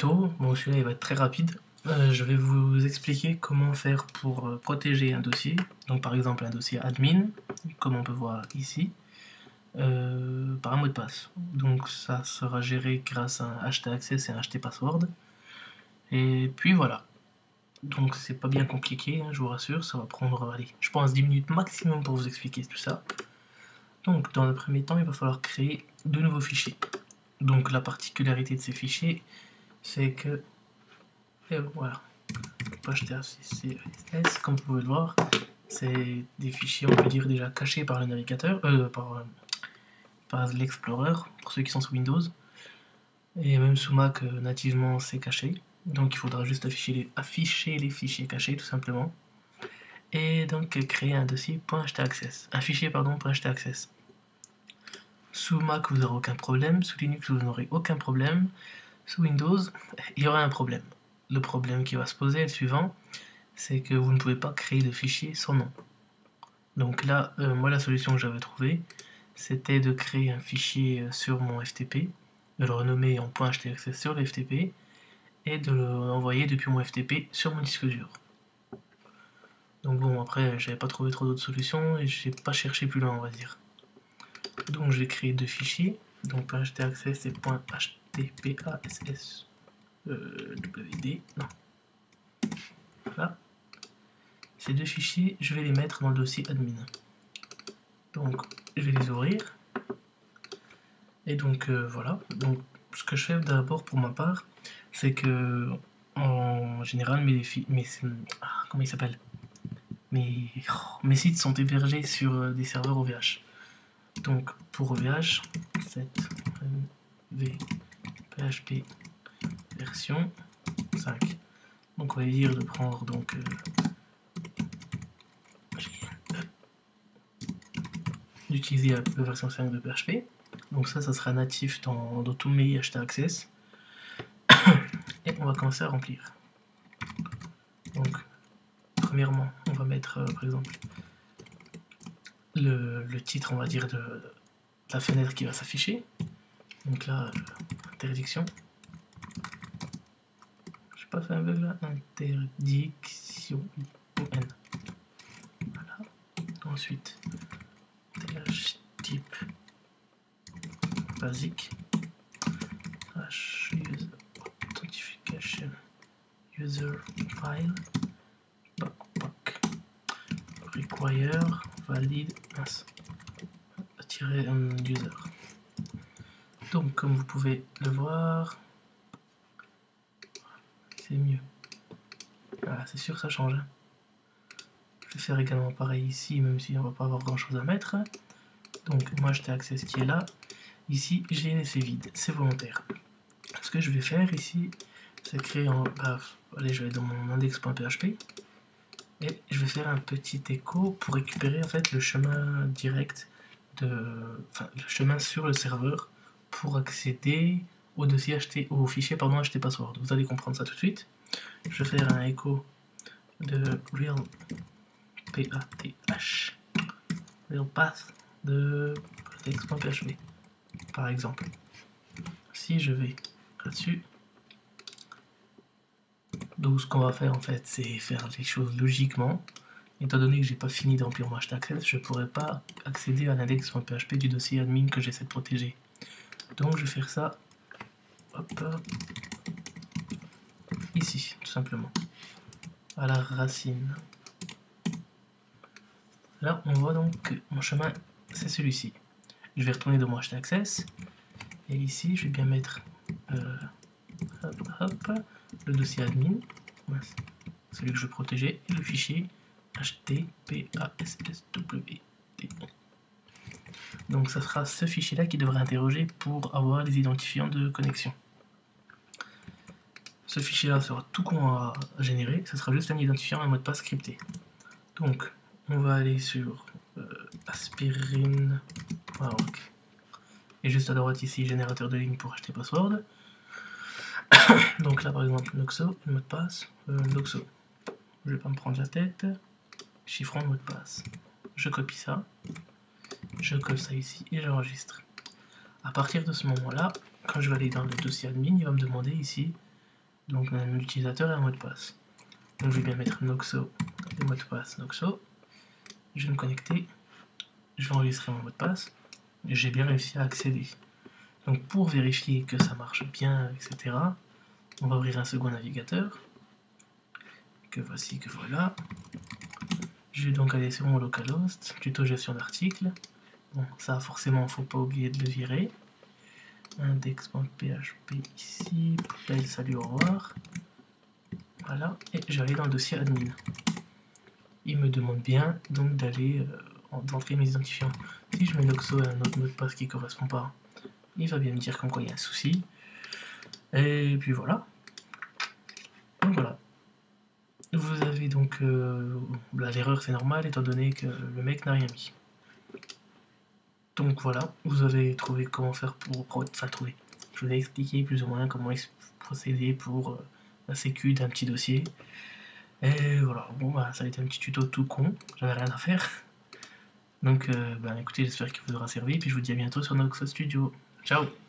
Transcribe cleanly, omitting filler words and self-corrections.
tuto, bon celui-là il va être très rapide. Je vais vous expliquer comment faire pour protéger un dossier, donc par exemple un dossier admin, comme on peut voir ici, par un mot de passe. Donc ça sera géré grâce à un htaccess et un htpassword. Et puis voilà. Donc c'est pas bien compliqué, hein, je vous rassure, ça va prendre, allez, je pense 10 minutes maximum pour vous expliquer tout ça. Donc dans le premier temps, il va falloir créer de nouveaux fichiers. Donc la particularité de ces fichiers, c'est que, et voilà, htaccess, comme vous pouvez le voir, c'est des fichiers, on peut dire, déjà cachés par le navigateur, par l'Explorer, pour ceux qui sont sous Windows. Et même sous Mac, nativement, c'est caché. Donc il faudra juste afficher les fichiers cachés, tout simplement. Et donc créer un dossier .htaccess, un fichier, pardon, .htaccess. Sous Mac, vous n'aurez aucun problème. Sous Linux, vous n'aurez aucun problème. Sous Windows, il y aura un problème. Le problème qui va se poser est le suivant, c'est que vous ne pouvez pas créer de fichier sans nom. Donc là, moi la solution que j'avais trouvée, c'était de créer un fichier sur mon FTP, de le renommer en .htaccess sur le FTP, et de l'envoyer depuis mon FTP sur mon disque dur. Donc bon, après, j'avais pas trouvé trop d'autres solutions, et j'ai pas cherché plus loin, on va dire. Donc je vais créer deux fichiers, donc .htaccess et .htpass wd, non. Voilà. Ces deux fichiers, je vais les mettre dans le dossier admin. Donc je vais les ouvrir. Et donc voilà. Donc ce que je fais d'abord pour ma part, c'est que en général comment il s'appelle, mes sites sont hébergés sur des serveurs OVH. Donc pour OVH, set php version 5. Donc on va dire de prendre donc d'utiliser la version 5 de PHP. Donc ça sera natif dans tous mes htaccess. Et on va commencer à remplir. Donc premièrement, on va mettre par exemple le titre, on va dire, de la fenêtre qui va s'afficher. Donc là, interdiction. J'ai pas fait un bug là. Interdiction N. Voilà. Ensuite, type basique. User authentication user file require valide user. Donc comme vous pouvez le voir, c'est mieux. Voilà, c'est sûr que ça change. Je vais faire également pareil ici, même si on va pas avoir grand chose à mettre. Donc moi htaccess qui est là. Ici j'ai laissé vide, c'est volontaire. Ce que je vais faire ici, c'est créer en... allez, je vais dans mon index.php et je vais faire un petit écho pour récupérer en fait le chemin direct le chemin sur le serveur pour accéder au dossier au fichier htpassword. Vous allez comprendre ça tout de suite. Je vais faire un écho de real path de index.php par exemple. Si je vais là-dessus, donc ce qu'on va faire en fait, c'est faire les choses logiquement. Étant donné que j'ai pas fini de remplir mon htaccess, je pourrais pas accéder à l'index.php du dossier admin que j'essaie de protéger. Donc je vais faire ça, hop, ici, tout simplement, à la racine. Là, on voit donc que mon chemin, c'est celui-ci. Je vais retourner dans mon htaccess, et ici, je vais bien mettre le dossier admin, celui que je veux protéger, et le fichier htpasswd. Donc ça sera ce fichier là qui devrait interroger pour avoir les identifiants de connexion. Ce fichier là sera tout qu'on va générer, ce sera juste un identifiant, un mot de passe scripté. Donc on va aller sur aspirine.org et juste à droite ici générateur de ligne pour htpassword. Donc là par exemple Noxo, le mot de passe, Noxo. Je vais pas me prendre la tête. Chiffrant le mot de passe. Je copie ça. Je colle ça ici et j'enregistre. À partir de ce moment-là, quand je vais aller dans le dossier admin, il va me demander ici Donc un utilisateur et un mot de passe. Donc je vais bien mettre Noxo, le mot de passe Noxo. Je vais me connecter. Je vais enregistrer mon mot de passe. J'ai bien réussi à accéder. Donc pour vérifier que ça marche bien, etc., on va ouvrir un second navigateur. Que voici, que voilà. Je vais donc aller sur mon localhost, tuto gestion d'articles. Bon, ça forcément, faut pas oublier de le virer. Index.php ici, poubelle, salut, au revoir. Voilà, et je vais aller dans le dossier admin. Il me demande bien donc d'aller d'entrer mes identifiants. Si je mets Noxo et un autre mot de passe qui ne correspond pas, il va bien me dire comme quoi il y a un souci. Et puis voilà. Donc voilà. Vous avez donc... là, l'erreur c'est normal étant donné que le mec n'a rien mis. Donc voilà, vous avez trouvé comment faire pour... Enfin trouvé. Je vous ai expliqué plus ou moins comment procéder pour la sécu d'un petit dossier. Et voilà, bon bah ça a été un petit tuto tout con, j'avais rien à faire. Donc bah écoutez, j'espère qu'il vous aura servi, puis je vous dis à bientôt sur Noxo Studio. Ciao!